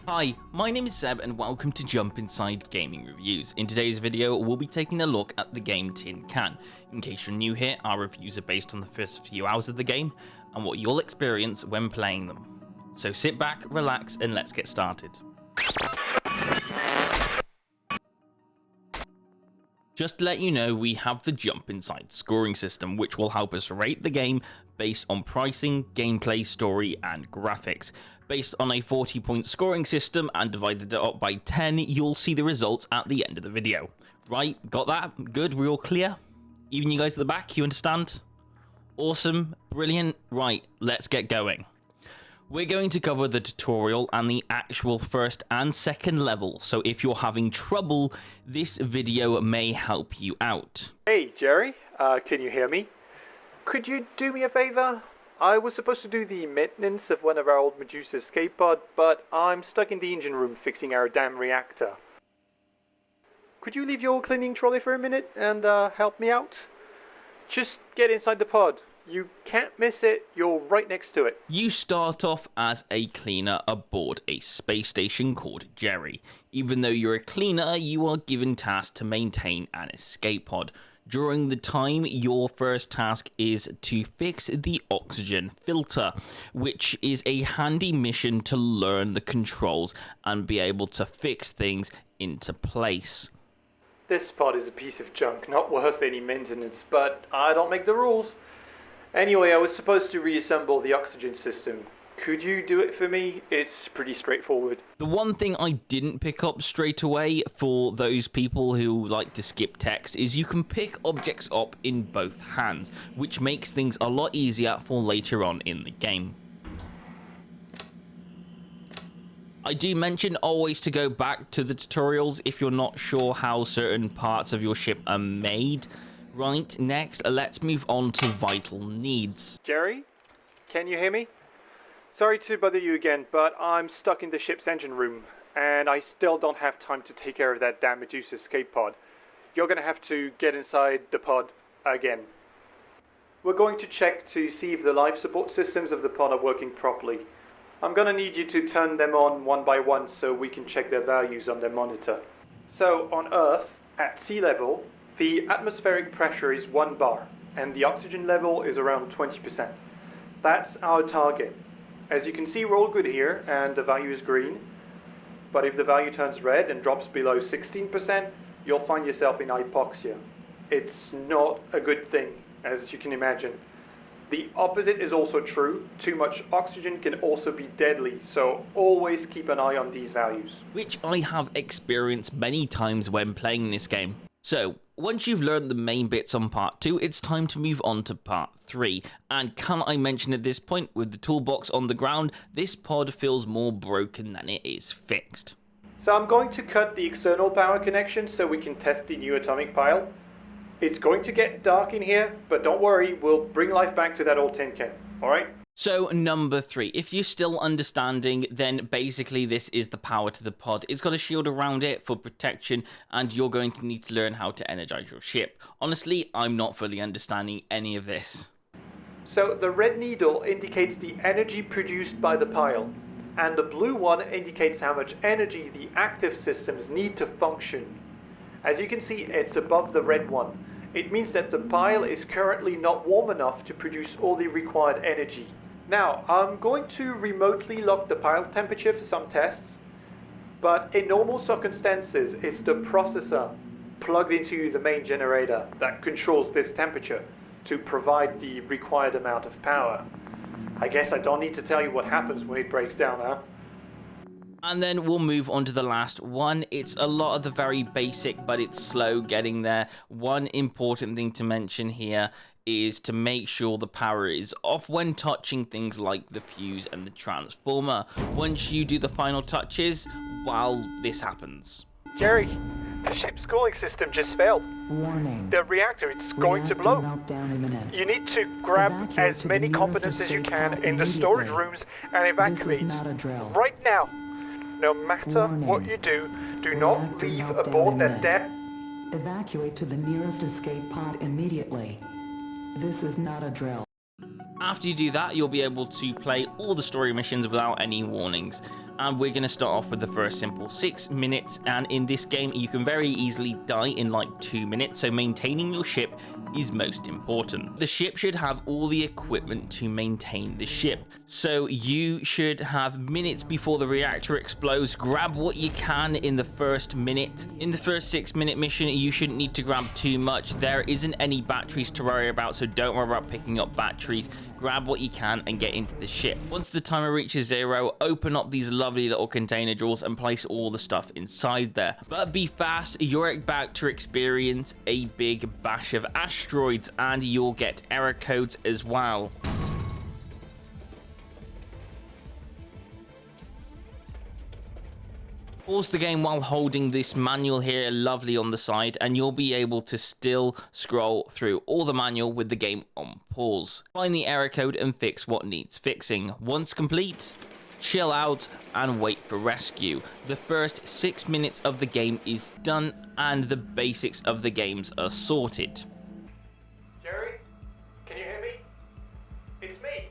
Hi, my name is Seb and welcome to Jump Inside Gaming Reviews. In today's video, we'll be taking a look at the game Tincan. In case you're new here, our reviews are based on the first few hours of the game and what you'll experience when playing them. So sit back, relax, and let's get started. Just to let you know, we have the Jump Inside scoring system, which will help us rate the game based on pricing, gameplay, story, and graphics. Based on a 40-point scoring system and divided it up by 10, you'll see the results at the end of the video. Right, got that? Good, we're all clear? Even you guys at the back, you understand? Awesome, brilliant. Right, let's get going. We're going to cover the tutorial and the actual first and second level, so if you're having trouble, this video may help you out. Hey Jerry, can you hear me? Could you do me a favor? I was supposed to do the maintenance of one of our old Medusa escape pod, but I'm stuck in the engine room fixing our damn reactor. Could you leave your cleaning trolley for a minute and help me out? Just get inside the pod. You can't miss it, you're right next to it. You start off as a cleaner aboard a space station called Jerry. Even though you're a cleaner, you are given tasks to maintain an escape pod. During the time, your first task is to fix the oxygen filter, which is a handy mission to learn the controls and be able to fix things into place. This pod is a piece of junk, not worth any maintenance, but I don't make the rules. Anyway, I was supposed to reassemble the oxygen system. Could you do it for me? It's pretty straightforward. The one thing I didn't pick up straight away for those people who like to skip text is you can pick objects up in both hands, which makes things a lot easier for later on in the game. I do mention always to go back to the tutorials if you're not sure how certain parts of your ship are made. Right, next, let's move on to vital needs. Jerry, can you hear me? Sorry to bother you again, but I'm stuck in the ship's engine room, and I still don't have time to take care of that damn Medusa escape pod. You're gonna have to get inside the pod again. We're going to check to see if the life support systems of the pod are working properly. I'm gonna need you to turn them on one by one so we can check their values on their monitor. So, on Earth, at sea level, the atmospheric pressure is 1 bar, and the oxygen level is around 20%. That's our target. As you can see, we're all good here, and the value is green. But if the value turns red and drops below 16%, you'll find yourself in hypoxia. It's not a good thing, as you can imagine. The opposite is also true. Too much oxygen can also be deadly, so always keep an eye on these values. Which I have experienced many times when playing this game. So, once you've learned the main bits on part 2, it's time to move on to part 3. And can I mention at this point, with the toolbox on the ground, this pod feels more broken than it is fixed. So I'm going to cut the external power connection so we can test the new atomic pile. It's going to get dark in here, but don't worry, we'll bring life back to that old tin can, alright? So, number 3, if you're still understanding, then basically this is the power to the pod. It's got a shield around it for protection, and you're going to need to learn how to energize your ship. Honestly, I'm not fully understanding any of this. So the red needle indicates the energy produced by the pile, and the blue one indicates how much energy the active systems need to function. As you can see, it's above the red one. It means that the pile is currently not warm enough to produce all the required energy. Now, I'm going to remotely lock the pile temperature for some tests, but in normal circumstances, it's the processor plugged into the main generator that controls this temperature to provide the required amount of power. I guess I don't need to tell you what happens when it breaks down, huh? And then we'll move on to the last one. It's a lot of the very basic, but it's slow getting there. One important thing to mention here is to make sure the power is off when touching things like the fuse and the transformer. Once you do the final touches, while this happens. Jerry, the ship's cooling system just failed. Warning. The reactor is going to blow. Meltdown imminent. You need to grab as many components as you can in the storage rooms and evacuate This is not a drill. right now. No matter what you do, do not Reactor leave meltdown aboard that imminent. Evacuate to the nearest escape pod immediately. This is not a drill. After you do that, you'll be able to play all the story missions without any warnings. And we're going to start off with the first simple 6 minutes, and in this game you can very easily die in like 2 minutes, so maintaining your ship is most important. The ship should have all the equipment to maintain the ship, so you should have minutes before the reactor explodes. Grab what you can in the first minute. In the first 6-minute mission, you shouldn't need to grab too much. There isn't any batteries to worry about, so don't worry about picking up batteries. Grab what you can and get into the ship. Once the timer reaches 0, open up these lovely little container drawers and place all the stuff inside there. But be fast, you're about to experience a big bash of asteroids, and you'll get error codes as well. Pause the game while holding this manual here lovely on the side, and you'll be able to still scroll through all the manual with the game on pause. Find the error code and fix what needs fixing. Once complete, chill out and wait for rescue. The first 6 minutes of the game is done and the basics of the games are sorted. Jerry, can you hear me? It's me.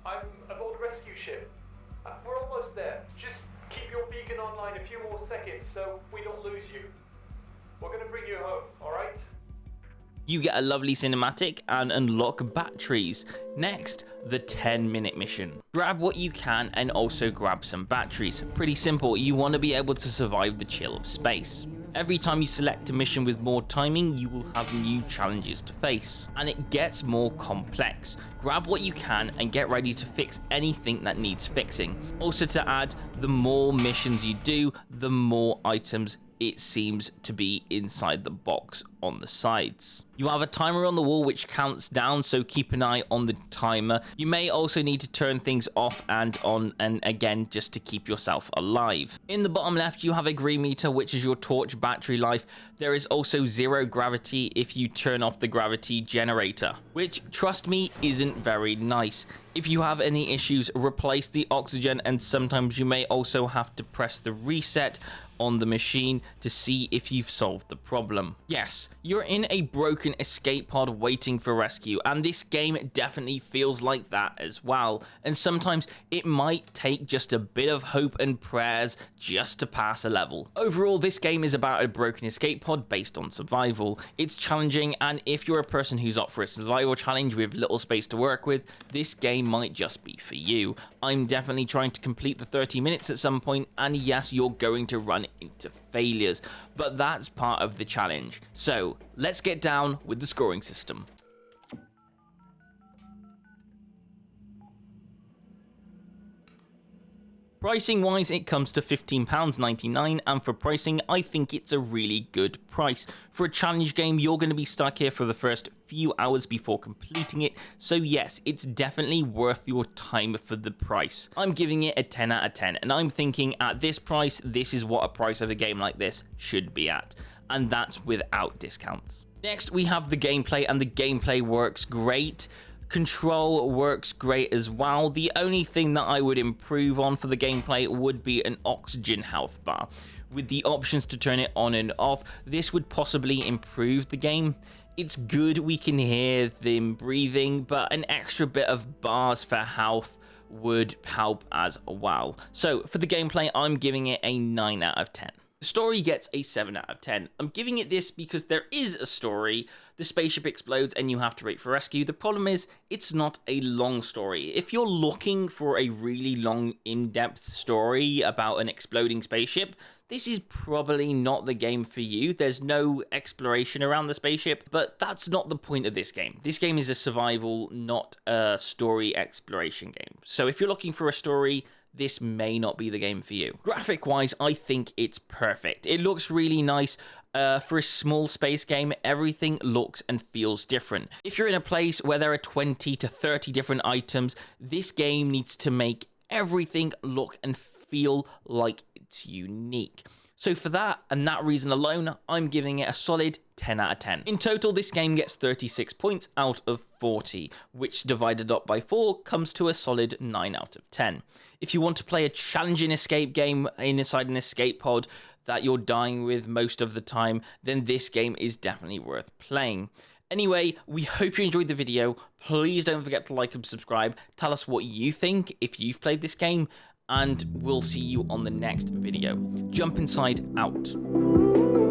I'm aboard a rescue ship. We're almost there. Just keep your beacon online a few more seconds so we don't lose you. We're gonna bring you home, alright? You get a lovely cinematic and unlock batteries. Next, the 10-minute mission. Grab what you can and also grab some batteries. Pretty simple, you want to be able to survive the chill of space. Every time you select a mission with more timing, you will have new challenges to face, and it gets more complex. Grab what you can and get ready to fix anything that needs fixing. Also to add, the more missions you do, the more items it seems to be inside the box on the sides. You have a timer on the wall which counts down, so keep an eye on the timer. You may also need to turn things off and on, and again, just to keep yourself alive. In the bottom left, you have a green meter, which is your torch battery life. There is also 0 gravity if you turn off the gravity generator, which, trust me, isn't very nice. If you have any issues, replace the oxygen, and sometimes you may also have to press the reset on the machine to see if you've solved the problem. Yes, you're in a broken escape pod waiting for rescue, and this game definitely feels like that as well. And sometimes it might take just a bit of hope and prayers just to pass a level. Overall, this game is about a broken escape pod based on survival. It's challenging, and if you're a person who's up for a survival challenge with little space to work with, this game might just be for you. I'm definitely trying to complete the 30 minutes at some point, and yes, you're going to run into failures, but that's part of the challenge. So let's get down with the scoring system. Pricing wise, it comes to £15.99, and for pricing, I think it's a really good price. For a challenge game, you're going to be stuck here for the first few hours before completing it, so yes, it's definitely worth your time for the price. I'm giving it a 10 out of 10, and I'm thinking at this price, this is what a price of a game like this should be at, and that's without discounts. Next, we have the gameplay, and the gameplay works great. Control works great as well. The only thing that I would improve on for the gameplay would be an oxygen health bar. With the options to turn it on and off, this would possibly improve the game. It's good, we can hear them breathing, but an extra bit of bars for health would help as well. So for the gameplay, I'm giving it a 9 out of 10. The story gets a 7 out of 10. I'm giving it this because there is a story. The spaceship explodes and you have to wait for rescue. The problem is, it's not a long story. If you're looking for a really long, in-depth story about an exploding spaceship, this is probably not the game for you. There's no exploration around the spaceship, but that's not the point of this game. This game is a survival, not a story exploration game. So if you're looking for a story, this may not be the game for you. Graphic wise, I think it's perfect. It looks really nice. For a small space game, everything looks and feels different. If you're in a place where there are 20 to 30 different items, this game needs to make everything look and feel like it's unique. So for that and that reason alone, I'm giving it a solid 10 out of 10. In total, this game gets 36 points out of 40, which divided up by 4 comes to a solid 9 out of 10. If you want to play a challenging escape game inside an escape pod that you're dying with most of the time, then this game is definitely worth playing. Anyway, we hope you enjoyed the video. Please don't forget to like and subscribe. Tell us what you think if you've played this game, and we'll see you on the next video. Jump Inside out.